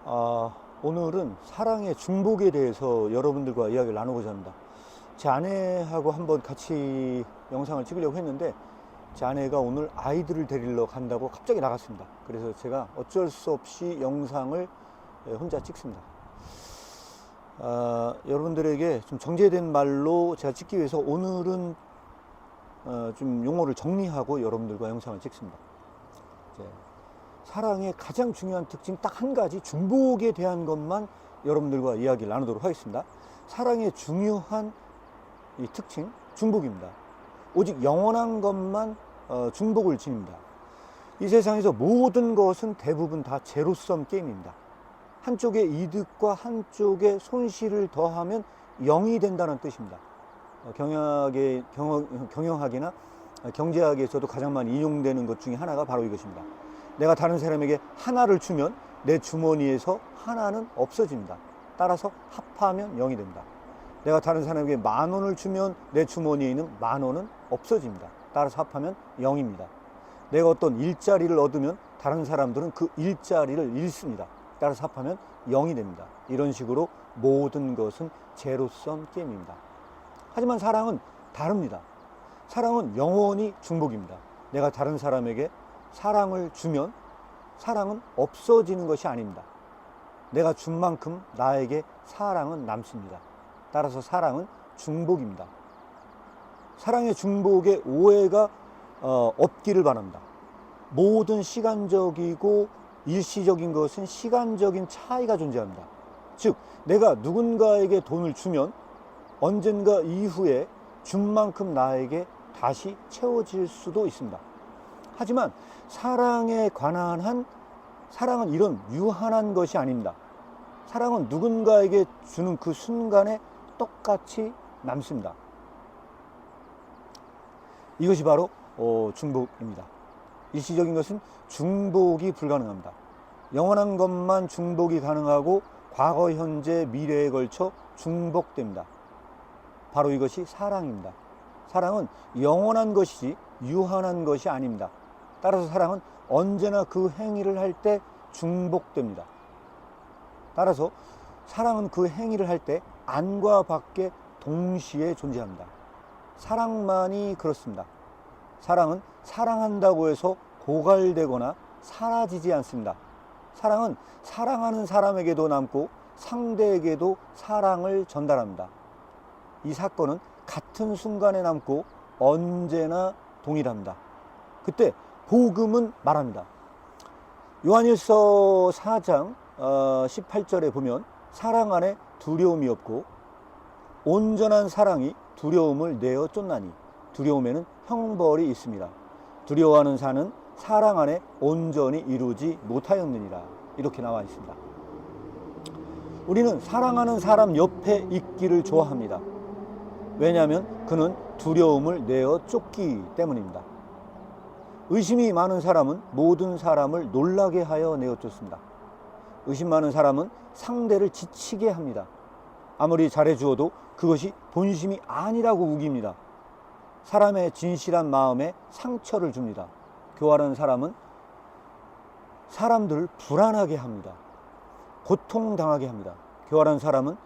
오늘은 사랑의 중복에 대해서 여러분들과 이야기를 나누고자 합니다. 제 아내하고 한번 같이 영상을 찍으려고 했는데 제 아내가 오늘 아이들을 데리러 간다고 갑자기 나갔습니다. 그래서 제가 어쩔 수 없이 영상을 혼자 찍습니다. 여러분들에게 좀 정제된 말로 제가 찍기 위해서 오늘은 좀 용어를 정리하고 여러분들과 영상을 찍습니다. 사랑의 가장 중요한 특징 딱 한 가지, 중복에 대한 것만 여러분들과 이야기를 나누도록 하겠습니다. 사랑의 중요한 이 특징, 중복입니다. 오직 영원한 것만 중복을 지닙니다. 이 세상에서 모든 것은 대부분 다 제로섬 게임입니다. 한쪽의 이득과 한쪽의 손실을 더하면 0이 된다는 뜻입니다. 경영학이나 경제학에서도 가장 많이 인용되는 것 중에 하나가 바로 이것입니다. 내가 다른 사람에게 하나를 주면 내 주머니에서 하나는 없어집니다. 따라서 합하면 0이 됩니다. 내가 다른 사람에게 10,000원을 주면 내 주머니에 있는 10,000원은 없어집니다. 따라서 합하면 0입니다. 내가 어떤 일자리를 얻으면 다른 사람들은 그 일자리를 잃습니다. 따라서 합하면 0이 됩니다. 이런 식으로 모든 것은 제로섬 게임입니다. 하지만 사랑은 다릅니다. 사랑은 영원히 중복입니다. 내가 다른 사람에게 사랑을 주면 사랑은 없어지는 것이 아닙니다. 내가 준 만큼 나에게 사랑은 남습니다. 따라서 사랑은 중복입니다. 사랑의 중복에 오해가 없기를 바랍니다. 모든 시간적이고 일시적인 것은 시간적인 차이가 존재합니다. 즉, 내가 누군가에게 돈을 주면 언젠가 이후에 준 만큼 나에게 다시 채워질 수도 있습니다. 하지만 사랑에 관한 한 사랑은 이런 유한한 것이 아닙니다. 사랑은 누군가에게 주는 그 순간에 똑같이 남습니다. 이것이 바로 중복입니다. 일시적인 것은 중복이 불가능합니다. 영원한 것만 중복이 가능하고 과거, 현재, 미래에 걸쳐 중복됩니다. 바로 이것이 사랑입니다. 사랑은 영원한 것이지 유한한 것이 아닙니다. 따라서 사랑은 언제나 그 행위를 할 때 중복됩니다. 따라서 사랑은 그 행위를 할 때 안과 밖에 동시에 존재합니다. 사랑만이 그렇습니다. 사랑은 사랑한다고 해서 고갈되거나 사라지지 않습니다. 사랑은 사랑하는 사람에게도 남고 상대에게도 사랑을 전달합니다. 이 사건은 같은 순간에 남고 언제나 동일합니다. 그때 복음은 말합니다. 요한일서 4장 18절에 보면 사랑 안에 두려움이 없고 온전한 사랑이 두려움을 내어 쫓나니 두려움에는 형벌이 있습니다. 두려워하는 자는 사랑 안에 온전히 이루지 못하였느니라. 이렇게 나와 있습니다. 우리는 사랑하는 사람 옆에 있기를 좋아합니다. 왜냐하면 그는 두려움을 내어 쫓기 때문입니다. 의심이 많은 사람은 모든 사람을 놀라게 하여 내어 쫓습니다. 의심 많은 사람은 상대를 지치게 합니다. 아무리 잘해주어도 그것이 본심이 아니라고 우깁니다. 사람의 진실한 마음에 상처를 줍니다. 교활한 사람은 사람들을 불안하게 합니다. 고통당하게 합니다. 교활한 사람은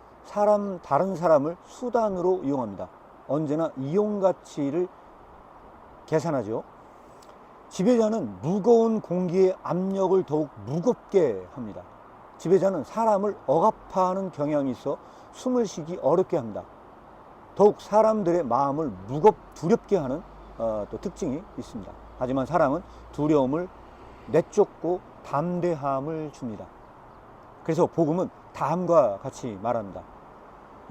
다른 사람을 수단으로 이용합니다. 언제나 이용 가치를 계산하죠. 지배자는 무거운 공기의 압력을 더욱 무겁게 합니다. 지배자는 사람을 억압하는 경향이 있어 숨을 쉬기 어렵게 합니다. 더욱 사람들의 마음을 두렵게 하는 또 특징이 있습니다. 하지만 사랑은 두려움을 내쫓고 담대함을 줍니다. 그래서 복음은 다음과 같이 말합니다.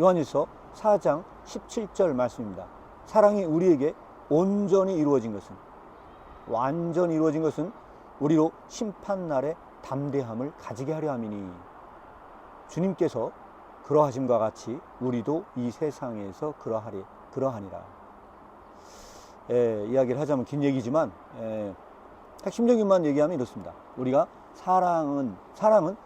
요한일서 4장 17절 말씀입니다. 사랑이 우리에게 온전히 이루어진 것은, 완전히 이루어진 것은 우리로 심판날에 담대함을 가지게 하려 함이니 주님께서 그러하심과 같이 우리도 이 세상에서 그러하니라. 이야기를 하자면 긴 얘기지만 핵심적인만 얘기하면 이렇습니다. 우리가 사랑은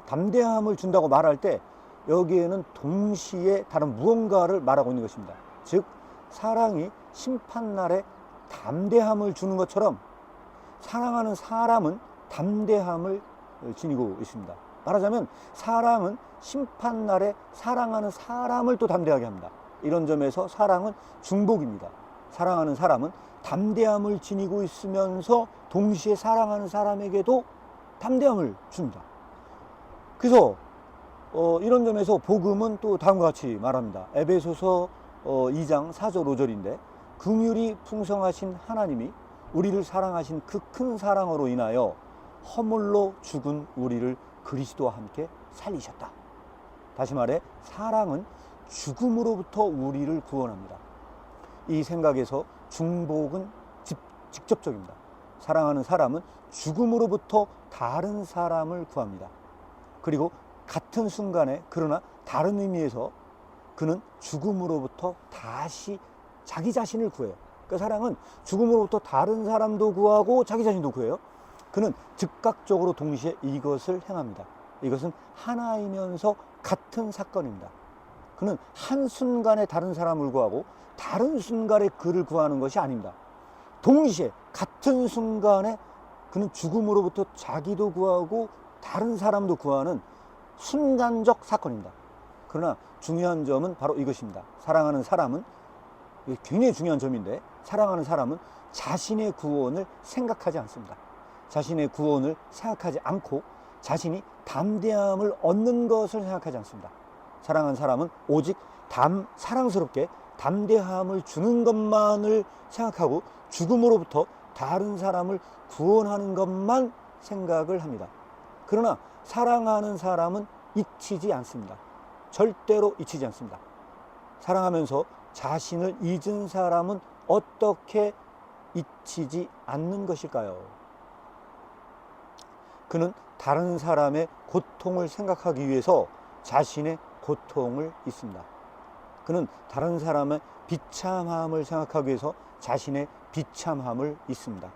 담대함을 준다고 말할 때 여기에는 동시에 다른 무언가를 말하고 있는 것입니다. 즉 사랑이 심판날에 담대함을 주는 것처럼 사랑하는 사람은 담대함을 지니고 있습니다. 말하자면 사랑은 심판날에 사랑하는 사람을 또 담대하게 합니다. 이런 점에서 사랑은 중복입니다. 사랑하는 사람은 담대함을 지니고 있으면서 동시에 사랑하는 사람에게도 담대함을 줍니다. 그래서 이런 점에서 복음은 또 다음과 같이 말합니다. 에베소서 2장 4절 5절인데 긍휼이 풍성하신 하나님이 우리를 사랑하신 그 큰 사랑으로 인하여 허물로 죽은 우리를 그리스도와 함께 살리셨다. 다시 말해 사랑은 죽음으로부터 우리를 구원합니다. 이 생각에서 중복은 직접적입니다. 사랑하는 사람은 죽음으로부터 다른 사람을 구합니다. 그리고 같은 순간에 그러나 다른 의미에서 그는 죽음으로부터 다시 자기 자신을 구해요. 그 사랑은 죽음으로부터 다른 사람도 구하고 자기 자신도 구해요. 그는 즉각적으로 동시에 이것을 행합니다. 이것은 하나이면서 같은 사건입니다. 그는 한순간에 다른 사람을 구하고 다른 순간에 그를 구하는 것이 아닙니다. 동시에 같은 순간에 그는 죽음으로부터 자기도 구하고 다른 사람도 구하는 순간적 사건입니다. 그러나 중요한 점은 바로 이것입니다. 사랑하는 사람은, 이게 굉장히 중요한 점인데, 사랑하는 사람은 자신의 구원을 생각하지 않습니다. 자신의 구원을 생각하지 않고 자신이 담대함을 얻는 것을 생각하지 않습니다. 사랑하는 사람은 오직 사랑스럽게 담대함을 주는 것만을 생각하고 죽음으로부터 다른 사람을 구원하는 것만 생각을 합니다. 그러나 사랑하는 사람은 잊히지 않습니다. 절대로 잊히지 않습니다. 사랑하면서 자신을 잊은 사람은 어떻게 잊히지 않는 것일까요? 그는 다른 사람의 고통을 생각하기 위해서 자신의 고통을 잊습니다. 그는 다른 사람의 비참함을 생각하기 위해서 자신의 비참함을 잊습니다.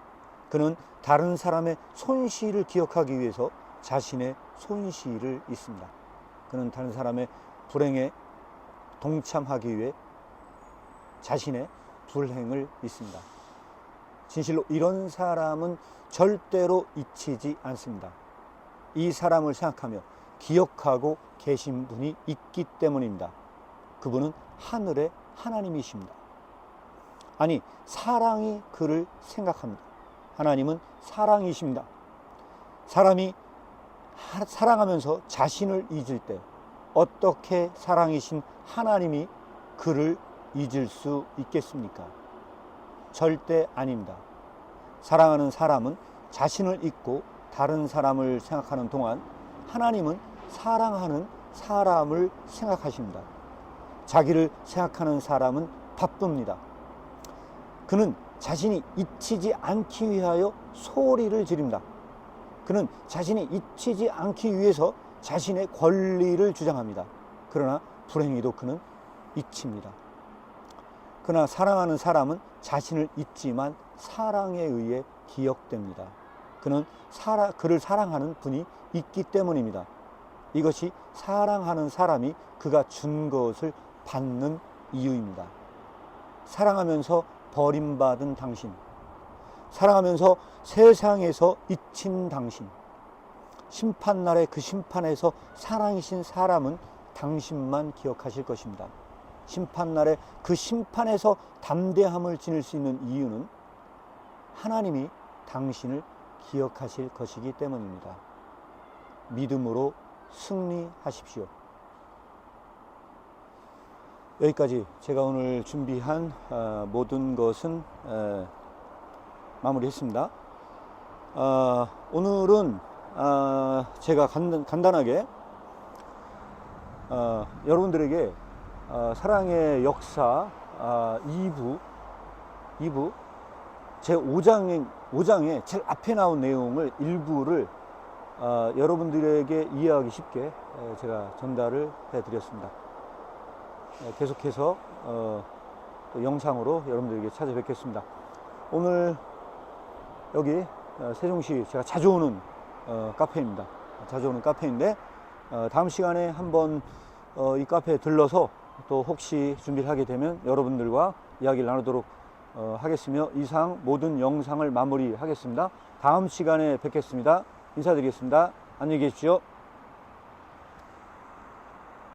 그는 다른 사람의 손실을 기억하기 위해서 자신의 손실을 잊습니다. 그는 다른 사람의 불행에 동참하기 위해 자신의 불행을 잊습니다. 진실로 이런 사람은 절대로 잊히지 않습니다. 이 사람을 생각하며 기억하고 계신 분이 있기 때문입니다. 그분은 하늘의 하나님이십니다. 아니, 사랑이 그를 생각합니다. 하나님은 사랑이십니다. 사람이 사랑하면서 자신을 잊을 때 어떻게 사랑이신 하나님이 그를 잊을 수 있겠습니까? 절대 아닙니다. 사랑하는 사람은 자신을 잊고 다른 사람을 생각하는 동안 하나님은 사랑하는 사람을 생각하십니다. 자기를 생각하는 사람은 바쁩니다. 그는 자신이 잊히지 않기 위하여 소리를 지릅니다. 그는 자신이 잊히지 않기 위해서 자신의 권리를 주장합니다. 그러나 불행히도 그는 잊힙니다. 그러나 사랑하는 사람은 자신을 잊지만 사랑에 의해 기억됩니다. 그는 그를 사랑하는 분이 있기 때문입니다. 이것이 사랑하는 사람이 그가 준 것을 받는 이유입니다. 사랑하면서 버림받은 당신, 사랑하면서 세상에서 잊힌 당신, 심판날의 그 심판에서 사랑이신 사람은 당신만 기억하실 것입니다. 심판날의 그 심판에서 담대함을 지닐 수 있는 이유는 하나님이 당신을 기억하실 것이기 때문입니다. 믿음으로 승리하십시오. 여기까지 제가 오늘 준비한 모든 것은 마무리했습니다. 오늘은 제가 간단하게 여러분들에게 사랑의 역사 2부 제 5장의 제일 앞에 나온 내용을 일부를 여러분들에게 이해하기 쉽게 제가 전달을 해드렸습니다. 계속해서 또 영상으로 여러분들에게 찾아뵙겠습니다. 오늘 여기 세종시 제가 자주 오는 카페입니다. 자주 오는 카페인데 다음 시간에 한번 이 카페에 들러서 또 혹시 준비를 하게 되면 여러분들과 이야기를 나누도록 하겠으며 이상 모든 영상을 마무리하겠습니다. 다음 시간에 뵙겠습니다. 인사드리겠습니다. 안녕히 계십시오.